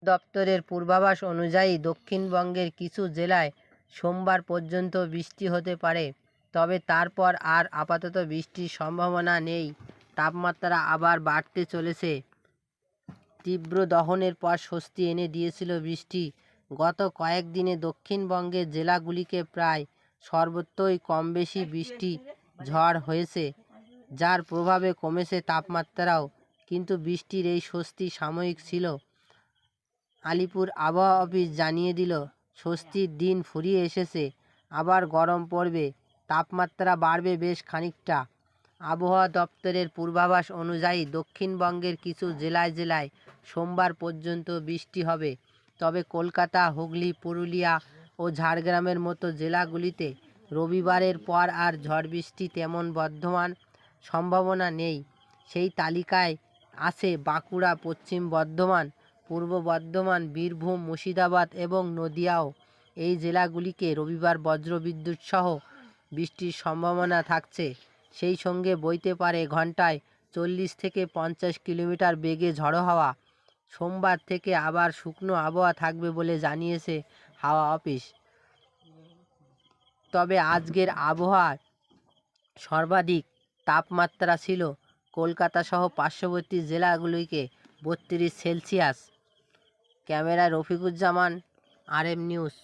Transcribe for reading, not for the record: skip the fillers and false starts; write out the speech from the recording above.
দপ্তরের পূর্বাভাস অনুযায়ী দক্ষিণবঙ্গের কিছু জেলায় সোমবার পর্যন্ত বৃষ্টি হতে পারে, তবে তারপর আর আপাতত বৃষ্টির সম্ভাবনা নেই। তাপমাত্রা আবার বাড়তে চলেছে। তীব্র দহনের পর স্বস্তি এনে দিয়েছিল বৃষ্টি। গত কয়েকদিনে দক্ষিণবঙ্গের জেলাগুলিকে প্রায় সর্বত্রই কমবেশি বৃষ্টি ঝড় হয়েছে, যার প্রভাবে কমেছে তাপমাত্রাও। কিন্তু বৃষ্টির এই স্বস্তি সাময়িক ছিল। আলিপুর আবহাওয়া অফিস জানিয়ে দিল, স্বস্তির দিন ফুরিয়ে এসেছে, আবার গরম পড়বে, তাপমাত্রা বাড়বে বেশ খানিকটা। আবহাওয়া দপ্তরের পূর্বাভাস অনুযায়ী দক্ষিণবঙ্গের কিছু জেলায় সোমবার পর্যন্ত বৃষ্টি হবে, তবে কলকাতা, হুগলি, পুরুলিয়া ও ঝাড়গ্রামের মতো জেলাগুলিতে রবিবারের পর আর ঝড় বৃষ্টি তেমন বর্ধমান সম্ভাবনা নেই। সেই তালিকায় আছে বাঁকুড়া, পশ্চিম বর্ধমান, পূর্ব বর্ধমান, বীরভূম, মুর্শিদাবাদ এবং নদিয়াও। এই জেলাগুলিকে রবিবার বজ্রবিদ্যুৎ সহ বৃষ্টির সম্ভাবনা থাকছে। সেই সঙ্গে বইতে পারে ঘন্টায় 40 থেকে 50 কিলোমিটার বেগে ঝড়ো হাওয়া। সোমবার থেকে আবার শুকনো আবহাওয়া থাকবে বলে জানিয়েছে হাওয়া অফিস। তবে আজকের আবহাওয়ার সর্বাধিক তাপমাত্রা ছিল কলকাতা সহ পার্শ্ববর্তী জেলাগুলিকে 32 সেলসিয়াস। ক্যামেরায় রফিকুজ্জামান, RM নিউজ।